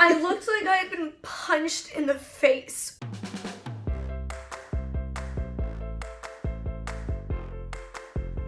I looked like I had been punched in the face.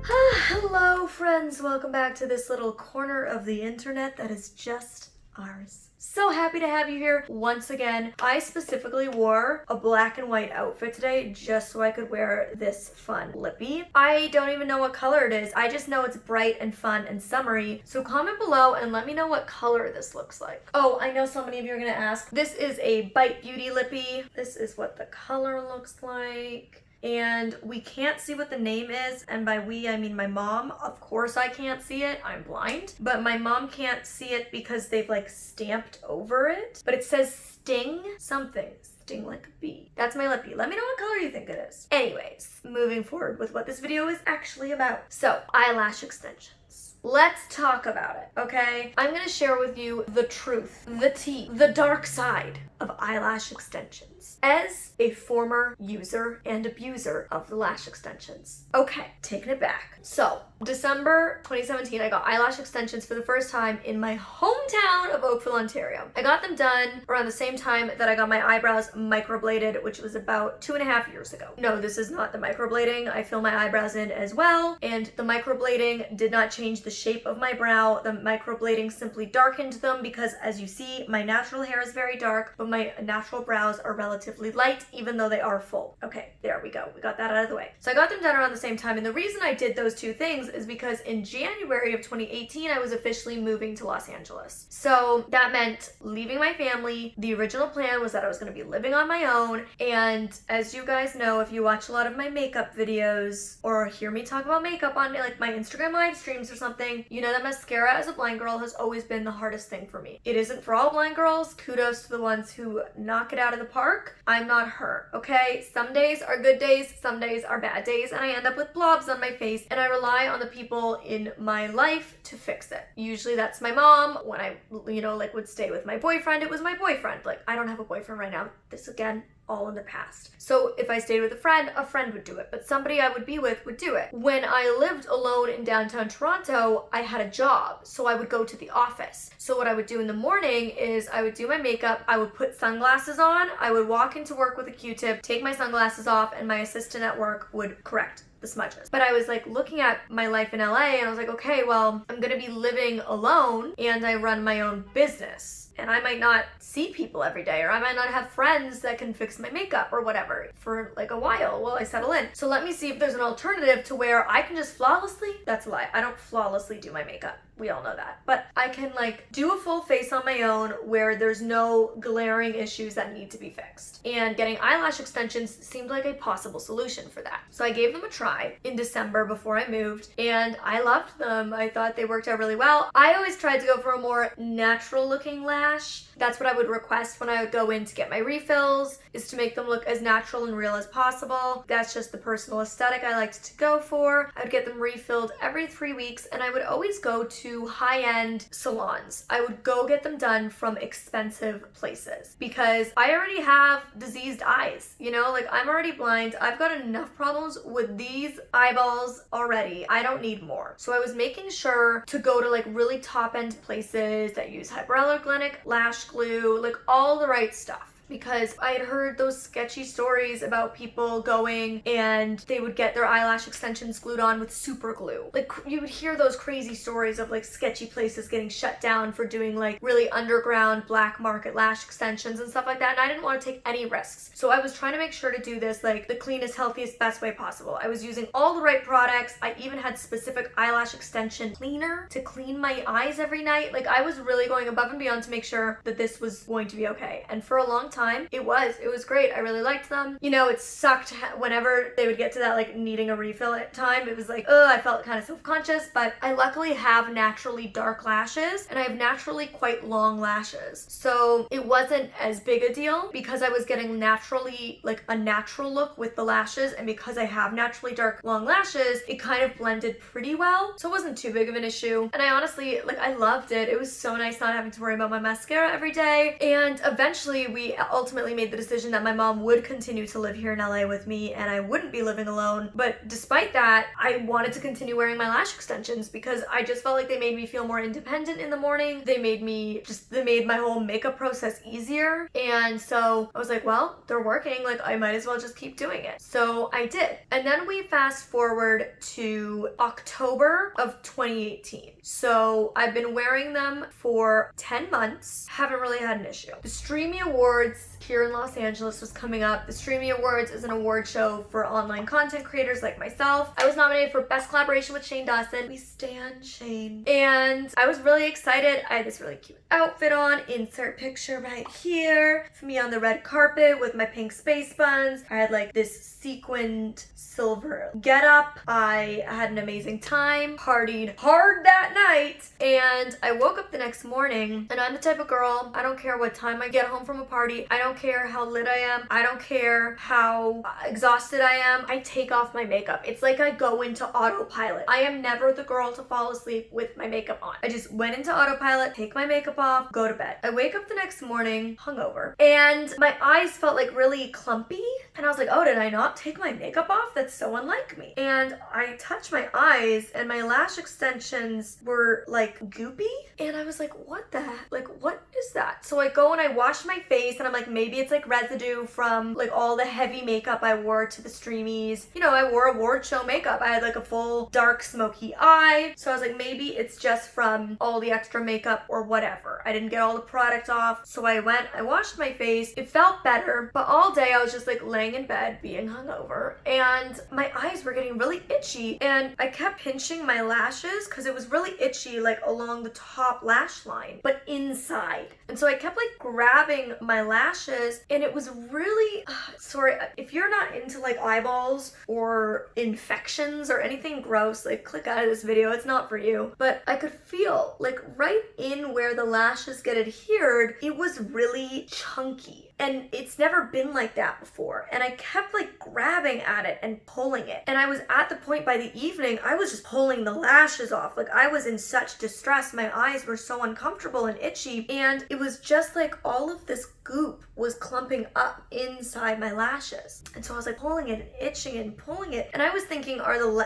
Hello friends, welcome back to this little corner of the internet that is just ours. So happy to have you here once again. I specifically wore a black and white outfit today just so I could wear this fun lippy. I don't even know what color it is. I just know it's bright and fun and summery. So comment below and let me know what color this looks like. Oh, I know so many of you are gonna ask. This is a Bite Beauty lippy. This is what the color looks like. And we can't see what the name is, and by we I mean my mom. Of course I can't see it, I'm blind, but my mom can't see it because they've like stamped over it, but it says Sting something. Sting like a bee. That's my lippy. Let me know what color you think it is. Anyways, moving forward with what this video is actually about. So, eyelash extensions. Let's talk about it, okay? I'm gonna share with you the truth, the tea, the dark side of eyelash extensions as a former user and abuser of the lash extensions. Okay, taking it back. So, December 2017, I got eyelash extensions for the first time in my hometown of Oakville, Ontario. I got them done around the same time that I got my eyebrows microbladed, which was about 2.5 years ago. No, this is not the microblading. I fill my eyebrows in as well, and the microblading did not change the shape of my brow. The microblading simply darkened them because, as you see, my natural hair is very dark, but my natural brows are relatively light, even though they are full. Okay, there we go. We got that out of the way. So I got them done around the same time, and the reason I did those two things is because in January of 2018, I was officially moving to Los Angeles. So that meant leaving my family. The original plan was that I was going to be living on my own, and as you guys know, if you watch a lot of my makeup videos or hear me talk about makeup on like my Instagram live streams or something, you know that mascara as a blind girl has always been the hardest thing for me. It isn't for all blind girls. Kudos to the ones who knock it out of the park. I'm not her, okay? Some days are good days, some days are bad days, and I end up with blobs on my face, and I rely on the people in my life to fix it. Usually that's my mom. When I, like would stay with my boyfriend, it was my boyfriend. Like, I don't have a boyfriend right now. This again, all in the past. So if I stayed with a friend would do it, but somebody I would be with would do it. When I lived alone in downtown Toronto, I had a job, so I would go to the office. So what I would do in the morning is I would do my makeup, I would put sunglasses on, I would walk into work with a Q-tip, take my sunglasses off, and my assistant at work would correct the smudges. But I was like looking at my life in LA and I was like, okay, well, I'm gonna be living alone and I run my own business. And I might not see people every day, or I might not have friends that can fix my makeup or whatever for like a while I settle in. So let me see if there's an alternative to where I can just flawlessly, that's a lie, I don't flawlessly do my makeup. We all know that. But I can like do a full face on my own where there's no glaring issues that need to be fixed. And getting eyelash extensions seemed like a possible solution for that. So I gave them a try in December before I moved, and I loved them. I thought they worked out really well. I always tried to go for a more natural looking lash. That's what I would request when I would go in to get my refills, is to make them look as natural and real as possible. That's just the personal aesthetic I liked to go for. I would get them refilled every 3 weeks, and I would always go to high-end salons. I would go get them done from expensive places because I already have diseased eyes, like I'm already blind. I've got enough problems with these eyeballs already. I don't need more. So I was making sure to go to like really top-end places that use hyperallergenic lash glue, like all the right stuff. Because I had heard those sketchy stories about people going and they would get their eyelash extensions glued on with super glue. Like, you would hear those crazy stories of like sketchy places getting shut down for doing like really underground black market lash extensions and stuff like that, and I didn't want to take any risks. So I was trying to make sure to do this like the cleanest, healthiest, best way possible. I was using all the right products. I even had specific eyelash extension cleaner to clean my eyes every night. Like, I was really going above and beyond to make sure that this was going to be okay. And for a long time, it was great. I really liked them. It sucked whenever they would get to that like needing a refill at time. It was like, I felt kind of self-conscious, but I luckily have naturally dark lashes and I have naturally quite long lashes. So it wasn't as big a deal because I was getting naturally like a natural look with the lashes, and because I have naturally dark long lashes, it kind of blended pretty well. So it wasn't too big of an issue. And I honestly, I loved it. It was so nice not having to worry about my mascara every day. And eventually we ultimately made the decision that my mom would continue to live here in LA with me and I wouldn't be living alone. But despite that, I wanted to continue wearing my lash extensions because I just felt like they made me feel more independent in the morning. They made my whole makeup process easier. And so I was like, well, they're working, like I might as well just keep doing it. So I did. And then we fast forward to October of 2018. So I've been wearing them for 10 months. Haven't really had an issue. The Streamy Awards here in Los Angeles was coming up. The Streamy Awards is an award show for online content creators like myself. I was nominated for Best Collaboration with Shane Dawson. We stan Shane. And I was really excited. I had this really cute outfit on. Insert picture right here. For me on the red carpet with my pink space buns. I had like this sequined silver getup. I had an amazing time. Partied hard that night. And I woke up the next morning and I'm the type of girl, I don't care what time I get home from a party. I don't care how lit I am. I don't care how exhausted I am. I take off my makeup. It's like I go into autopilot. I am never the girl to fall asleep with my makeup on. I just went into autopilot, take my makeup off, go to bed. I wake up the next morning hungover and my eyes felt like really clumpy and I was like, oh, did I not take my makeup off? That's so unlike me. And I touched my eyes and my lash extensions were like goopy and I was like, what the heck? Like, what is that? So I go and I wash my face and I'm like, maybe it's like residue from like all the heavy makeup I wore to the Streamies. You know, I wore award show makeup. I had like a full dark smoky eye. So I was like, maybe it's just from all the extra makeup or whatever. I didn't get all the product off. So I went, I washed my face. It felt better, but all day I was just like laying in bed being hungover and my eyes were getting really itchy and I kept pinching my lashes because it was really itchy like along the top lash line, but inside. And so I kept like grabbing my lashes and it was really, sorry, if you're not into like eyeballs or infections or anything gross, like click out of this video, it's not for you. But I could feel like right in where the lashes get adhered, it was really chunky. And it's never been like that before. And I kept like grabbing at it and pulling it. And I was at the point by the evening, I was just pulling the lashes off. Like I was in such distress. My eyes were so uncomfortable and itchy. And it was just like all of this goop was clumping up inside my lashes. And so I was like pulling it and itching it and pulling it. And I was thinking,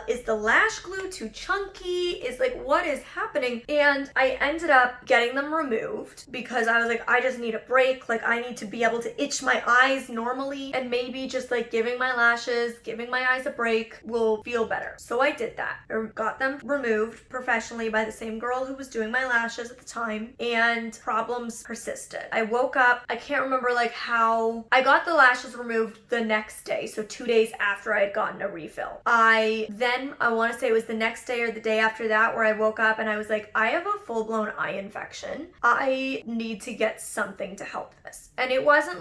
is the lash glue too chunky? Is like, what is happening? And I ended up getting them removed because I was like, I just need a break. Like I need to be able to itch my eyes normally and maybe just like giving my lashes, giving my eyes a break will feel better. So I did that. I got them removed professionally by the same girl who was doing my lashes at the time and problems persisted. I woke up, I can't remember like how I got the lashes removed the next day, so 2 days after I had gotten a refill. I want to say it was the next day or the day after that where I woke up and I was like, I have a full-blown eye infection. I need to get something to help this. And it wasn't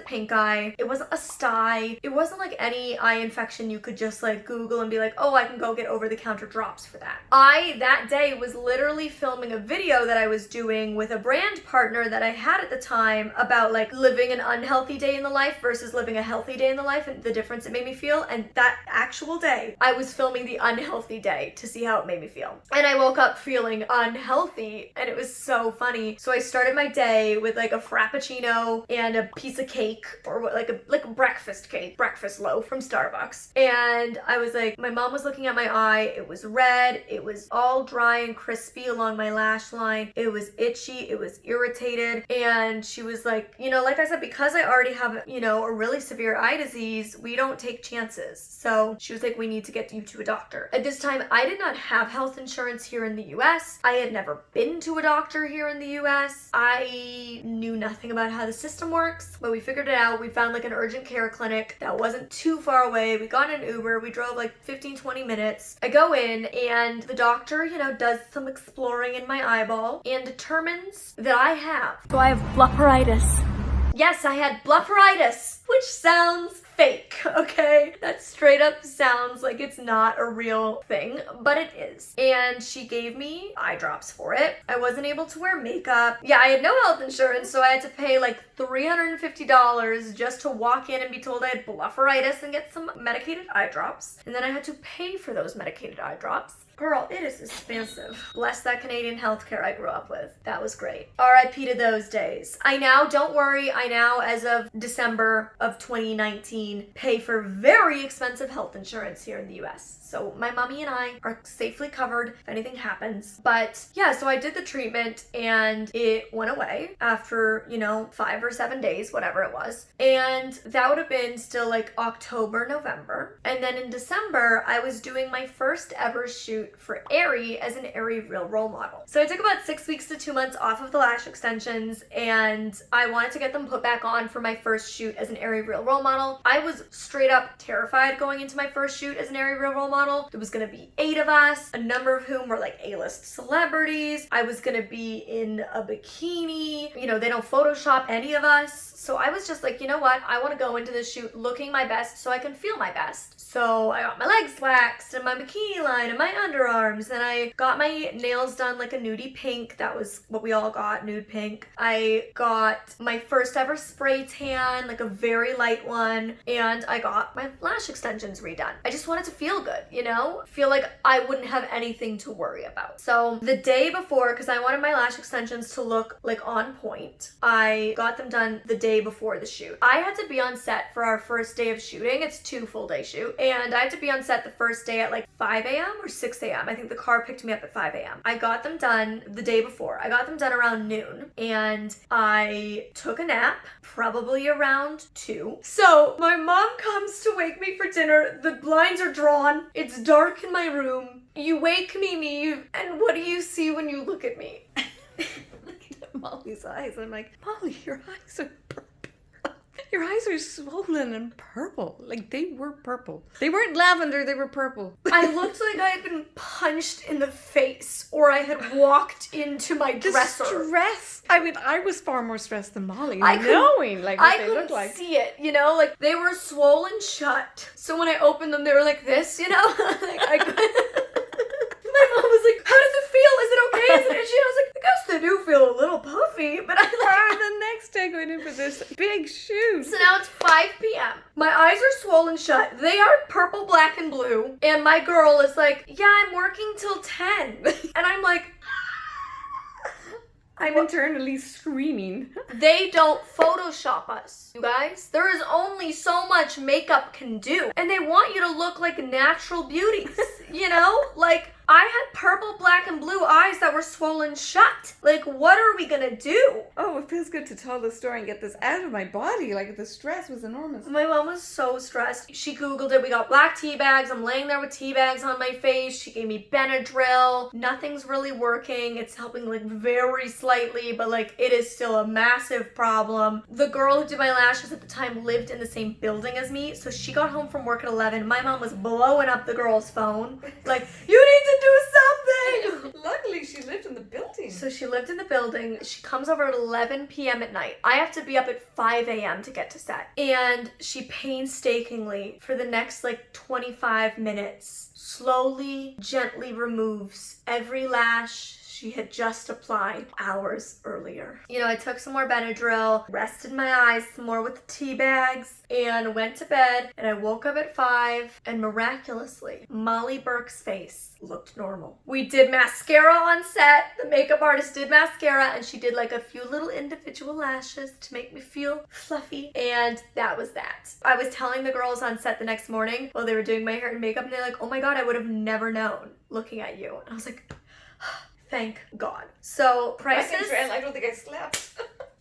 pink eye, it wasn't a sty, it wasn't like any eye infection you could just like Google and be like, oh, I can go get over-the-counter drops for that. I that day was literally filming a video that I was doing with a brand partner that I had at the time about like living an unhealthy day in the life versus living a healthy day in the life and the difference it made me feel. And that actual day, I was filming the unhealthy day to see how it made me feel. And I woke up feeling unhealthy and it was so funny. So I started my day with like a frappuccino and a piece of cake or like a breakfast cake, breakfast loaf from Starbucks. And I was like, my mom was looking at my eye. It was red. It was all dry and crispy along my lash line. It was itchy. It was irritated. And she was like, you know, like I said, because I already have, you know, a really severe eye disease, we don't take chances. So she was like, we need to get you to a doctor. At this time, I did not have health insurance here in the US. I had never been to a doctor here in the US. I knew nothing about how the system works, but we figured it out. We found like an urgent care clinic that wasn't too far away. We got an Uber. We drove like 15-20 minutes. I go in and the doctor, you know, does some exploring in my eyeball and determines that I have. So I have blepharitis. Yes, I had blepharitis, which sounds fake, okay? That straight up sounds like it's not a real thing, but it is. And she gave me eye drops for it. I wasn't able to wear makeup. Yeah, I had no health insurance, so I had to pay like $350 just to walk in and be told I had blepharitis and get some medicated eye drops. And then I had to pay for those medicated eye drops. Girl, it is expensive. Bless that Canadian healthcare I grew up with. That was great. RIP to those days. I now, don't worry, I now, as of December of 2019, pay for very expensive health insurance here in the US. So my mommy and I are safely covered if anything happens. But yeah, so I did the treatment and it went away after, 5 or 7 days, whatever it was. And that would have been still like October, November. And then in December, I was doing my first ever shoot for Aerie as an Aerie Real Role Model. So I took about 6 weeks to 2 months off of the lash extensions and I wanted to get them put back on for my first shoot as an Aerie Real Role Model. I was straight up terrified going into my first shoot as an Aerie Real Role Model. There was gonna be 8 of us, a number of whom were like A-list celebrities. I was gonna be in a bikini. They don't Photoshop any of us. So I was just like, you know what? I want to go into this shoot looking my best so I can feel my best. So I got my legs waxed and my bikini line and my underarms, and I got my nails done like a nudie pink. That was what we all got, nude pink. I got my first ever spray tan, like a very light one, and I got my lash extensions redone. I just wanted to feel good, feel like I wouldn't have anything to worry about. So the day before, because I wanted my lash extensions to look like on point, I got them done the day before the shoot. I had to be on set for our first day of shooting. It's 2 full day shoot. And I had to be on set the first day at like 5 a.m. or 6 a.m. I think the car picked me up at 5 a.m. I got them done the day before. I got them done around noon. And I took a nap, probably around 2. So my mom comes to wake me for dinner. The blinds are drawn. It's dark in my room. You wake me, and what do you see when you look at me? Looking at Molly's eyes. I'm like, Molly, your eyes are purple. Your eyes are swollen and purple. Like, they were purple. They weren't lavender, they were purple. I looked like I had been punched in the face, or I had walked into my dresser. Stress. I mean, I was far more stressed than Molly, knowing like what they looked like. I couldn't see it, like they were swollen shut. So when I opened them, they were like this, like I couldn't. My mom was like, how does it feel? Is it okay? Is it itchy? I was like, I guess they do feel a little puffy, but the next day going in for this big shoot. So now it's 5 p.m. My eyes are swollen shut. They are purple, black, and blue. And my girl is like, yeah, I'm working till 10. And I'm like, I'm internally screaming. They don't Photoshop us, you guys. There is only so much makeup can do. And they want you to look like natural beauties, Like, I had purple, black, and blue eyes that were swollen shut. Like, what are we gonna do? Oh, it feels good to tell the story and get this out of my body. Like, the stress was enormous. My mom was so stressed. She Googled it. We got black tea bags. I'm laying there with tea bags on my face. She gave me Benadryl. Nothing's really working. It's helping, like, very slightly, but, like, it is still a massive problem. The girl who did my lashes at the time lived in the same building as me, so she got home from work at 11. My mom was blowing up the girl's phone. Like, you need to do something! Luckily, she lived in the building. So she lived in the building. She comes over at 11 p.m. at night. I have to be up at 5 a.m. to get to set. And she painstakingly, for the next like 25 minutes, slowly, gently removes every lash she had just applied hours earlier. I took some more Benadryl, rested my eyes some more with the tea bags, and went to bed, and I woke up at 5, and miraculously, Molly Burke's face looked normal. We did mascara on set. The makeup artist did mascara, and she did like a few little individual lashes to make me feel fluffy, and that was that. I was telling the girls on set the next morning while they were doing my hair and makeup, and they're like, oh my god, I would have never known looking at you. And I was like, thank God. So prices. I don't think I slept.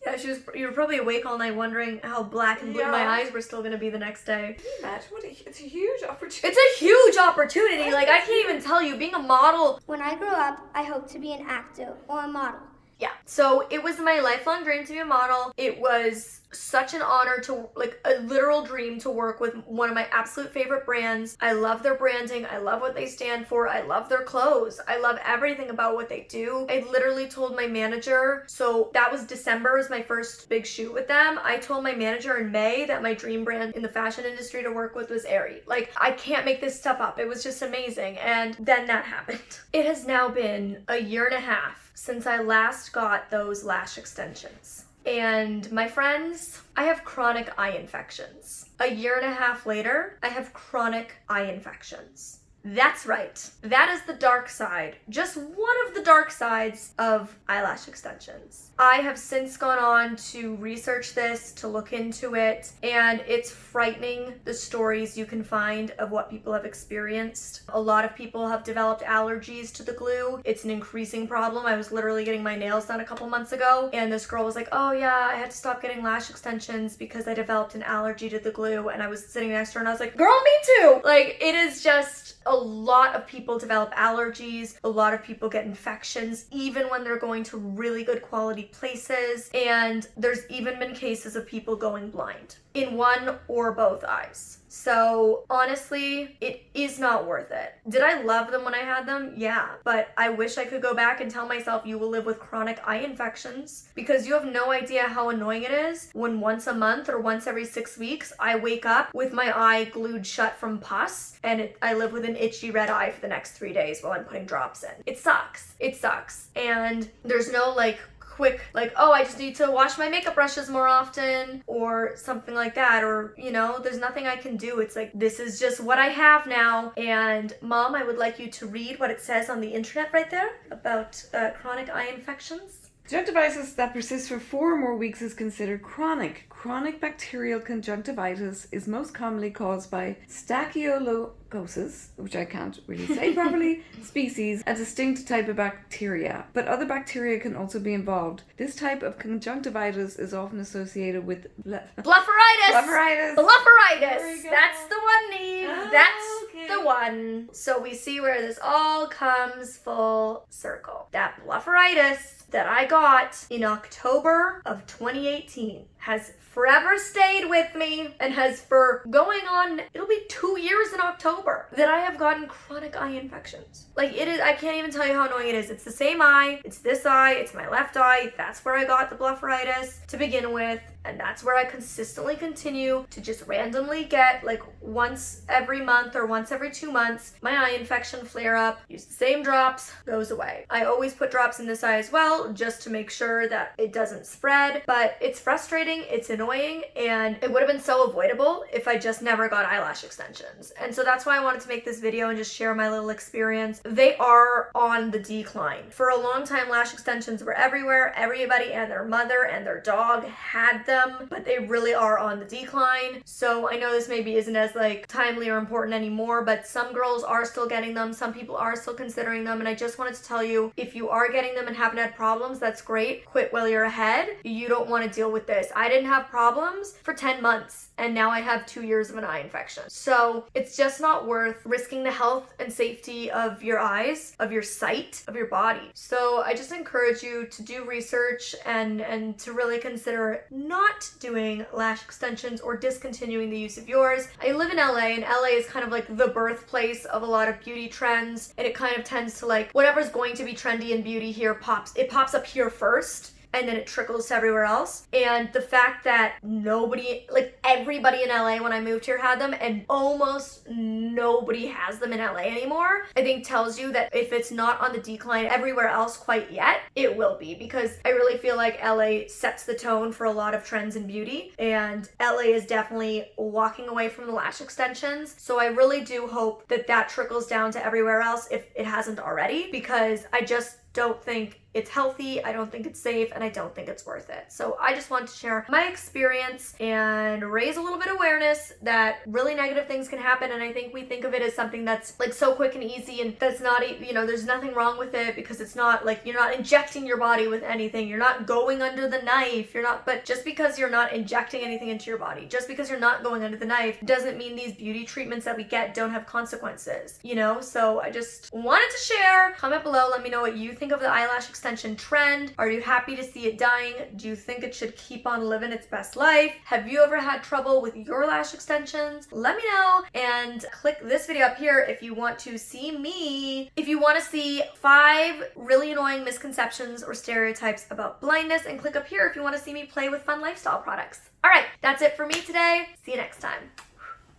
Yeah, you were probably awake all night wondering how black and blue my eyes were still gonna be the next day. Can you imagine? It's a huge opportunity. It's a huge opportunity. Like, I can't even tell you, being a model. When I grow up, I hope to be an actor or a model. Yeah. So it was my lifelong dream to be a model. It was such an honor to, like, a literal dream to work with one of my absolute favorite brands. I love their branding. I love what they stand for. I love their clothes. I love everything about what they do. I literally told my manager, so that was December, was my first big shoot with them. I told my manager in May that my dream brand in the fashion industry to work with was Aerie. Like, I can't make this stuff up. It was just amazing. And then that happened. It has now been a year and a half since I last got those lash extensions. And my friends, I have chronic eye infections. A year and a half later, I have chronic eye infections. That's right. That is the dark side. Just one of the dark sides of eyelash extensions. I have since gone on to research this, to look into it, and it's frightening the stories you can find of what people have experienced. A lot of people have developed allergies to the glue. It's an increasing problem. I was literally getting my nails done a couple months ago, and this girl was like, oh yeah, I had to stop getting lash extensions because I developed an allergy to the glue. And I was sitting next to her and I was like, girl, me too. Like, it is just a lot of people develop allergies. A lot of people get infections, even when they're going to really good quality places. And there's even been cases of people going blind in one or both eyes. So honestly, it is not worth it. Did I love them when I had them? Yeah, but I wish I could go back and tell myself you will live with chronic eye infections, because you have no idea how annoying it is when once a month or once every 6 weeks, I wake up with my eye glued shut from pus and I live with an itchy red eye for the next 3 days while I'm putting drops in. It sucks. It sucks. And there's no quick, oh, I just need to wash my makeup brushes more often or something like that, or there's nothing I can do. It's like, this is just what I have now. And Mom, I would like you to read what it says on the internet right there about chronic eye infections. Conjunctivitis that persists for 4 or more weeks is considered chronic. Chronic bacterial conjunctivitis is most commonly caused by Staphylococcus, which I can't really say properly, species, a distinct type of bacteria. But other bacteria can also be involved. This type of conjunctivitis is often associated with blepharitis. Blepharitis. Blepharitis. That's the one, Neve. That's the one. So we see where this all comes full circle. That blepharitis that I got in October of 2018 has forever stayed with me and has for going on, it'll be 2 years in October that I have gotten chronic eye infections. It is, I can't even tell you how annoying it is. It's the same eye, it's this eye, it's my left eye. That's where I got the blepharitis to begin with. And that's where I consistently continue to just randomly get once every month or once every 2 months, my eye infection flare up, use the same drops, goes away. I always put drops in this eye as well, just to make sure that it doesn't spread, but it's frustrating, it's annoying, and it would have been so avoidable if I just never got eyelash extensions. And so that's why I wanted to make this video and just share my little experience. They are on the decline. For a long time, lash extensions were everywhere. Everybody and their mother and their dog had them. But they really are on the decline. So I know this maybe isn't as timely or important anymore, but some girls are still getting them. Some people are still considering them. And I just wanted to tell you, if you are getting them and haven't had problems, that's great. Quit while you're ahead. You don't want to deal with this. I didn't have problems for 10 months. And now I have 2 years of an eye infection. So it's just not worth risking the health and safety of your eyes, of your sight, of your body. So I just encourage you to do research and to really consider not doing lash extensions or discontinuing the use of yours. I live in LA, and LA is kind of the birthplace of a lot of beauty trends, and it kind of tends to whatever's going to be trendy in beauty here pops up here first, and then it trickles to everywhere else. And the fact that everybody in LA when I moved here had them, and almost nobody has them in LA anymore, I think tells you that if it's not on the decline everywhere else quite yet, it will be, because I really feel like LA sets the tone for a lot of trends in beauty, and LA is definitely walking away from the lash extensions. So I really do hope that that trickles down to everywhere else if it hasn't already, because I just don't think it's healthy, I don't think it's safe, and I don't think it's worth it. So I just want to share my experience and raise a little bit of awareness that really negative things can happen, and I think we think of it as something that's so quick and easy, and that's not, there's nothing wrong with it, because it's not you're not injecting your body with anything, you're not going under the knife, but just because you're not injecting anything into your body, just because you're not going under the knife, doesn't mean these beauty treatments that we get don't have consequences, So I just wanted to share. Comment below, let me know what you think of the eyelash extension trend. Are you happy to see it dying? Do you think it should keep on living its best life? Have you ever had trouble with your lash extensions? Let me know, and click this video up here if you want to see me. If you want to see 5 really annoying misconceptions or stereotypes about blindness, and click up here if you want to see me play with fun lifestyle products. All right, that's it for me today. See you next time.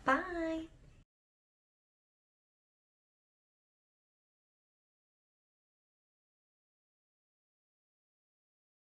Bye.